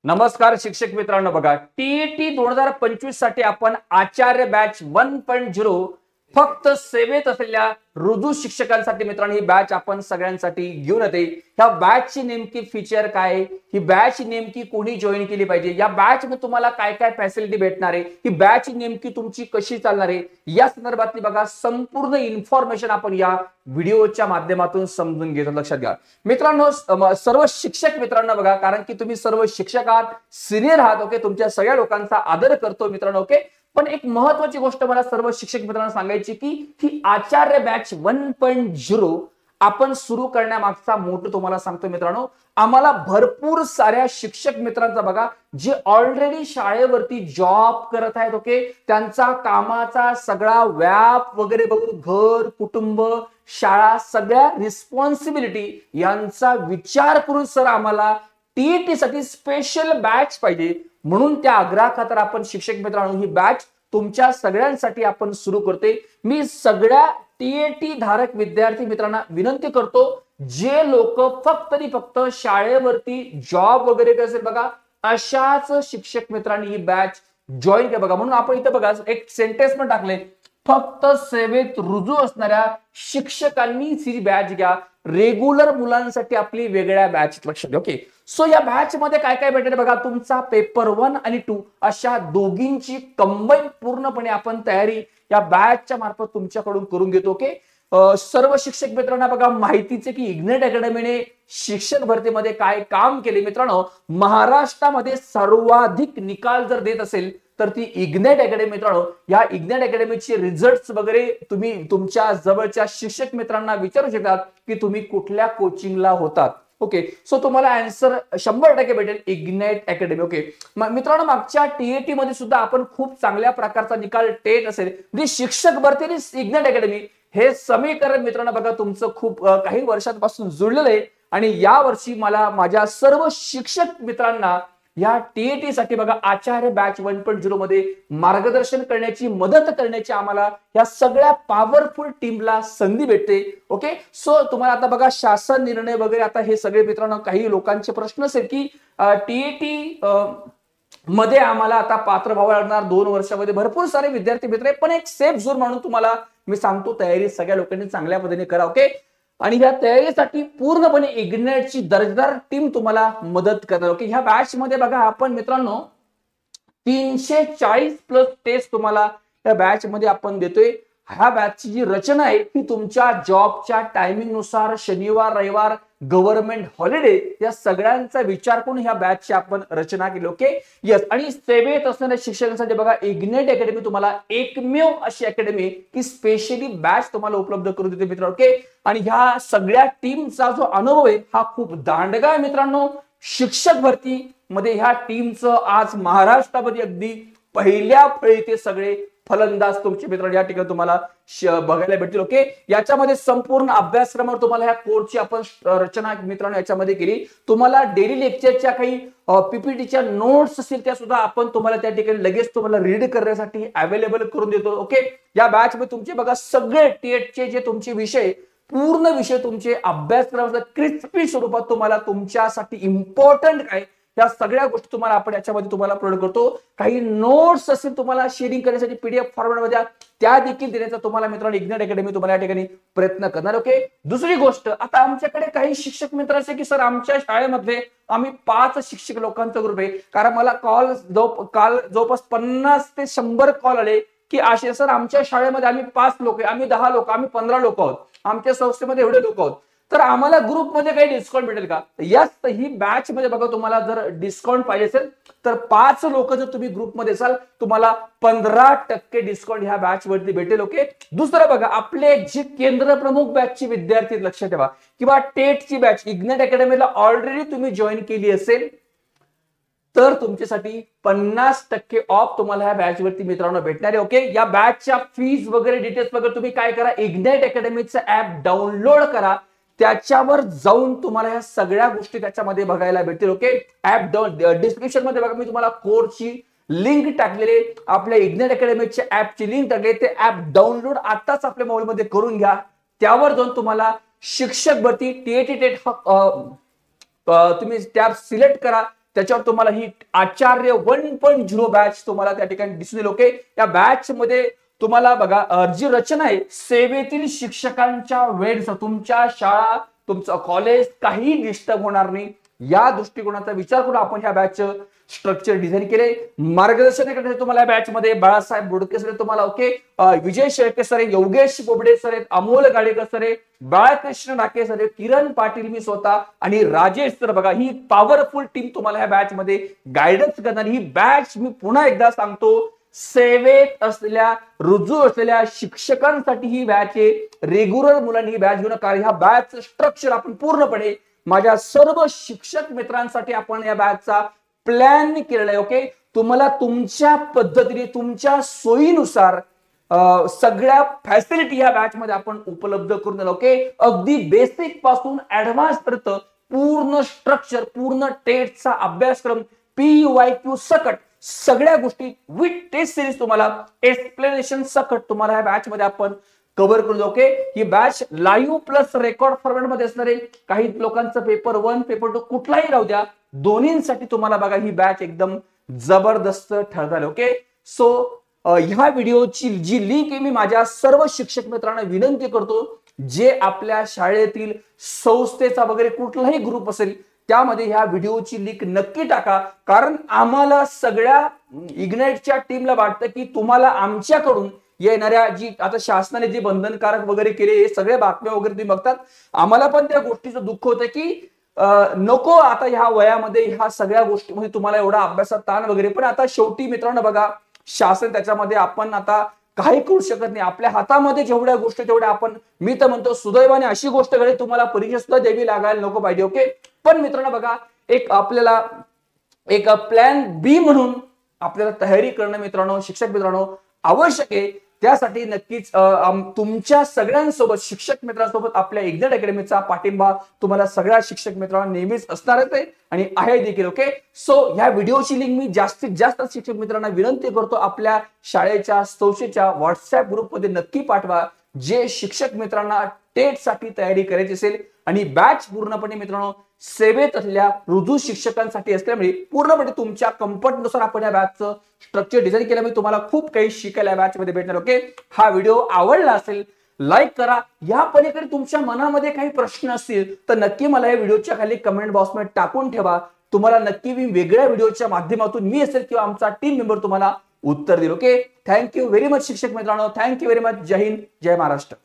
नमस्कार शिक्षक मित्रांनो, बघा टीईटी 2025 साठी आपण आचार्य बॅच 1.0 फक्त सेवेत असलेल्या रुजू शिक्षकांसाठी मित्रांनो ही बॅच आपण सगळ्यांसाठी घेऊन येते। ह्या बॅचची नेमकी फीचर काय, ही बॅच नेमकी कोणी जॉईन केली पाहिजे, या बॅच मध्ये तुम्हाला काय काय फॅसिलिटी भेटणार आहे, ही बॅच नेमकी तुमची कशी चालणार आहे, या संदर्भातली बघा संपूर्ण इन्फॉर्मेशन आपण या व्हिडिओच्या माध्यमातून समजून घेतो। लक्षात घ्या मित्रांनो, सर्व शिक्षक मित्रांनो बघा, कारण की तुम्ही सर्व शिक्षक आहात, सिनियर आहात, ओके, तुमच्या सगळ्या लोकांचा आदर करतो मित्रांनो, ओके। पण एक महत्त्वाची गोष्ट मला सर्व शिक्षक मित्रांना सांगायची की ही आचार्य बॅच 1.0 आपण सुरू करण्यामागचा मोठं तुम्हाला सांगतो मित्रांनो, आम्हाला भरपूर साऱ्या शिक्षक मित्रांचा बघा जे ऑलरेडी शाळेवरती जॉब करत आहेत, ओके, त्यांचा कामाचा सगळा व्याप वगैरे बघून घर, कुटुंब, शाळा सगळ्या रिस्पॉन्सिबिलिटी यांचा विचार करून सर आम्हाला टीईटी साठी स्पेशल बॅच पाहिजे, म्हणून त्या आग्रहाखातर आपण शिक्षक मित्रांनो ही बॅच तुमच्या सगळ्यांसाठी आपण सुरू करते। मी सगळ्या टीईटी धारक विद्यार्थी मित्रांना विनंती करतो, जे लोक फक्त शाळेवरती जॉब वगैरे करतील बघा, अशाच शिक्षक मित्रांनी ही बॅच जॉईन करा बघा। म्हणून आपण इथे बघा एक सेंटेन्स पण टाकले, फक्त सेवेत रुजू असणाऱ्या शिक्षकांनी ही बॅच घ्या, रेग्युलर मुलांसाठी आपली वेगळ्या बॅच। लक्षात घ्या, ओके। सो या बॅच मध्ये काय काय भेटेल बघा, तुमचा पेपर 1 आणि 2 अशा दोघींची कंबाईन पूर्णपणे आपण तयारी या बॅचच्या मार्फत तुमच्याकडून करून घेतो, ओके। सर्व शिक्षक मित्रांना बघा माहितीचे की इग्नाइट अकॅडमीने शिक्षक भरतीमध्ये काय काम केले मित्रांनो, महाराष्ट्रामध्ये सर्वाधिक निकाल जर देत असेल तर ती इग्नाइट अकॅडमी मित्रांनो, या इग्नाइट अकॅडमीचे रिझल्ट्स वगैरे तुम्ही तुमच्या जवळच्या शिक्षक मित्रांना विचारू शकता की तुम्ही कुठल्या कोचिंगला होतात, ओके। सो तुम्हाला आन्सर 100% भेटेल इग्नाइट अकॅडमी, ओके। मित्रांनो, मागच्या टीईटी मध्ये सुद्धा आपण खूप चांगल्या प्रकारचा निकाल टेट असेल म्हणजे शिक्षक भरती आणि इग्नाइट अकॅडमी हे समीकरण मित्रांनो बघा तुमचं खूप काही वर्षांपासून जुळलेलं आहे, आणि या वर्षी मला माझ्या सर्व शिक्षक मित्रांना या टीईटी साठी बघा आचार्य बॅच 1.0 मध्ये मार्गदर्शन करण्याची, मदत करण्याची आम्हाला या सगळ्या पॉवरफुल टीमला संधी भेटते, ओके। सो तुम्हाला आता बघा शासन निर्णय वगैरे आता हे सगळे मित्रांनो काही लोकांचे प्रश्न असेल की टीईटी मध्ये आम्हाला आता पात्र व्हावं लागणार 2 वर्षामध्ये, भरपूर सारे विद्यार्थी मित्र आहे, पण एक सेफ झोन म्हणून तुम्हाला मी सांगतो तयारी सगळ्या लोकांनी चांगल्या पद्धतीने करा, ओके। आणि ह्या तयारीसाठी पूर्णपणे इग्नाइटची दर्जेदार टीम तुम्हाला मदत करणार, ओके। ह्या बॅच मध्ये बघा आपण मित्रांनो 340 प्लस टेस्ट तुम्हाला या बॅच मध्ये आपण देतोय। ह्या बॅचची जी रचना आहे ती तुमच्या जॉबच्या टायमिंग नुसार शनिवार रविवार गव्हर्नमेंट हॉलिडे या सगळ्यांचा विचार करून ह्या बॅचची आपण रचना केली, ओके। यस, आणि सेवेत असणाऱ्या शिक्षकांसाठी बघा इग्नाइट अकॅडमी तुम्हाला एकमेव अशी अकॅडमी की स्पेशली बॅच तुम्हाला उपलब्ध करून देते मित्रांनो, ओके। आणि ह्या सगळ्या टीमचा जो अनुभव आहे हा खूप दांडगा आहे मित्रांनो। शिक्षक भरती मध्ये ह्या टीमचं आज महाराष्ट्रामध्ये अगदी पहिल्या फळी ते सगळे फलंदाज तुमचे मित्र या ठिकाणी तुम्हाला बघायला भेटतील, ओके। याच्यामध्ये संपूर्ण अभ्यासक्रमावर तुम्हाला ह्या कोर्सची आपण रचना मित्रांनो याच्यामध्ये केली। तुम्हाला डेली लेक्चरच्या काही पीपीटीच्या नोट्स असतील त्या सुद्धा आपण तुम्हाला त्या ठिकाणी लगेच तुम्हाला रीड करण्यासाठी अवेलेबल करून देतो, ओके। या बॅच मध्ये तुमचे बघा सगळे टेटचे जे तुमचे विषय पूर्ण विषय तुमचे अभ्यासक्रमाच्या क्रिस्पी स्वरूपात तुम्हाला तुमच्यासाठी इम्पॉर्टंट काय या सगळ्या गोष्टी तुम्हाला आपण याच्यामध्ये तुम्हाला प्रोव्हाइड करतो। काही नोट्स असेल तुम्हाला शेअरिंग करण्यासाठी पीडीएफ फॉर्मॅटमध्ये त्या देखील देण्याचा तुम्हाला मित्रांनो इग्नाइट अकॅडमी तुम्हाला या ठिकाणी प्रयत्न करणार, ओके। दुसरी गोष्ट, आता आमच्याकडे काही शिक्षक मित्र असे की सर आमच्या शाळेमध्ये आम्ही 5 शिक्षक लोकांचा ग्रुप आहे, कारण मला काल जवळपास 50 ते 100 कॉल आले की असे सर आमच्या शाळेमध्ये आम्ही 5 लोक आहे, आम्ही 10 लोक, आम्ही 15 लोक आहोत, आमच्या संस्थेमध्ये एवढे लोक आहोत, तर आम्हाला ग्रुपमध्ये काही डिस्काउंट भेटेल का? यस, ही बॅच मध्ये बघा तुम्हाला जर डिस्काउंट पाहिजे असेल तर 5 लोक जर तुम्ही ग्रुपमध्ये असाल तुम्हाला 15% डिस्काउंट ह्या बॅच वरती भेटेल, ओके। दुसरं बघा, आपले जे केंद्र प्रमुख बॅचचे विद्यार्थी लक्षात ठेवा किंवा टेटची बॅच इग्नाइट अकॅडमीला ऑलरेडी तुम्ही जॉईन केली असेल तर तुमच्यासाठी 50% ऑफ तुम्हाला ह्या बॅच वरती मित्रांनो भेटणार आहे, ओके। या बॅचच्या फीज वगैरे डिटेल्स वगैरे तुम्ही काय करा, इग्नाइट अकॅडमीचं ऍप डाउनलोड करा, त्याच्यावर जाऊन तुम्हाला या सगळ्या गोष्टी त्याच्यामध्ये बघायला भेटतील, ओके। ऍप डिस्क्रिप्शन मध्ये बघा मी तुम्हाला कोर्सची लिंक टाकलेली, आपल्या इग्नाइट अकॅडमीच्या ऍपची लिंक टाकली, ते ऍप डाउनलोड आताच आपल्या मोबाईल मध्ये करून घ्या। त्यावर जाऊन तुम्हाला शिक्षक भरती टीईटी टेट तुम्ही टॅब सिलेक्ट करा, त्याच्यावर तुम्हाला ही आचार्य 1.0 बॅच तुम्हाला त्या ठिकाणी दिसून येईल. ओके, या बॅच मध्ये तुम्हाला बघा जी रचना आहे सेवेतील शिक्षकांच्या वेळेनुसार तुमच्या शाळा तुमचं कॉलेज काही डिस्टर्ब होणार नाही या दृष्टिकोनाचा विचार करून आपण ह्या बॅच स्ट्रक्चर डिझाईन केले. मार्गदर्शन करण्यासाठी तुम्हाला बॅच मध्ये बाळासाहेब बोडके सर तुम्हाला, okay, Vijay Shelke sir, Yogesh Bobde sir, Amol Gadekar sir, Balkrishna Dake sir, Kiran Patil मी स्वतः आणि राजेश सर. बघा ही पॉवरफुल टीम तुम्हाला ह्या बॅच मध्ये गायडन्स करणार. ही बॅच मी पुन्हा एकदा सांगतो सेवेत असलेल्या रुजू असलेल्या शिक्षकांसाठी ही बॅच आहे. रेग्युलर मुलांनी ही बॅच घेऊन, कारण ह्या बॅच स्ट्रक्चर आपण पूर्णपणे माझ्या सर्व शिक्षक मित्रांसाठी आपण या बॅचचा प्लॅन केलेला आहे. ओके, तुम्हाला तुमच्या पद्धतीने तुमच्या सोयीनुसार सगळ्या फॅसिलिटी या बॅच मध्ये आपण उपलब्ध करून दिला. ओके, अगदी बेसिक पासून ऍडव्हान्स पर्यंत पूर्ण स्ट्रक्चर, पूर्ण टेटचा अभ्यासक्रम, PYQ सकट सगळ्या गोष्टी विथ टेस्ट सिरीज तुम्हाला एक्सप्लेनेशन सकट तुम्हाला या बॅच मध्ये आपण कव्हर करून. ओके, ही batch live plus record format मध्ये असणार आहे. काही लोकांचं पेपर 1 पेपर 2 कुठलाही राहू द्या, दोन्हींसाठी तुम्हाला बघा ही बॅच एकदम जबरदस्त ठरणार. ओके, सो ह्या व्हिडिओची जी लिंक आहे मी माझ्या सर्व शिक्षक मित्रांना विनंती करतो, जे आपल्या शाळेतील संस्थेचा वगैरे कुठलाही ग्रुप असेल त्यामध्ये ह्या व्हिडिओची लिंक नक्की टाका. कारण आम्हाला सगळ्या इग्नाइटच्या टीमला वाटतं की तुम्हाला आमच्याकडून येणाऱ्या जी आता शासनाने जे बंधनकारक वगैरे केले हे सगळे बातम्या वगैरे तुम्ही बघतात, आम्हाला पण त्या गोष्टीचं दुःख होतं की नको आता ह्या वयामध्ये ह्या सगळ्या गोष्टीमध्ये तुम्हाला एवढा अभ्यासात ताण वगैरे. पण आता शेवटी मित्रांनो बघा, शासन त्याच्यामध्ये आपण आता काही करू शकत नाही. आपल्या हातामध्ये जेवढ्या गोष्टी तेवढ्या आपण, मी तर म्हणतो सुदैवाने अशी गोष्ट घडेल तुम्हाला परीक्षा सुद्धा द्यावी लागायला नको पाहिजे. ओके, पण मित्रांनो बघा एक आपल्याला एक प्लॅन बी म्हणून आपल्याला तयारी करणं मित्रांनो, शिक्षक मित्रांनो आवश्यक आहे. त्यासाठी नक्कीच तुमच्या सगळ्यांसोबत शिक्षक मित्रांसोबत आपल्या इग्नाइट अकॅडमीचा पाठिंबा तुम्हाला सगळ्या शिक्षक मित्रांना नेहमीच असणारच आहे आणि आहे देखील. ओके, सो ह्या व्हिडिओची लिंक मी जास्तीत जास्त शिक्षक मित्रांना विनंती करतो आपल्या शाळेच्या संस्थेच्या व्हॉट्सअप ग्रुपमध्ये नक्की पाठवा, जे शिक्षक मित्रांना टेट साठी तयारी करायची असेल. आणि बॅच पूर्णपणे मित्रांनो सेवेत असलेल्या रुजू शिक्षकांसाठी असल्यामुळे पूर्णपणे तुमच्या कम्फर्टनुसार आपण या बॅचचं स्ट्रक्चर डिझाईन केल्यामुळे तुम्हाला खूप काही शिकायला बॅच मध्ये भेटणार. ओके, हा व्हिडिओ आवडला असेल लाईक करा. या पलीकडे तुमच्या मनामध्ये काही प्रश्न असतील तर नक्की मला या व्हिडिओच्या खाली कमेंट बॉक्समध्ये टाकून ठेवा. तुम्हाला नक्की मी वेगळ्या व्हिडिओच्या माध्यमातून मी असेल किंवा आमचा टीम मेंबर तुम्हाला उत्तर देईल. ओके, थँक्यू व्हेरी मच शिक्षक मित्रांनो, थँक्यू व्हेरी मच. जय हिंद, जय महाराष्ट्र.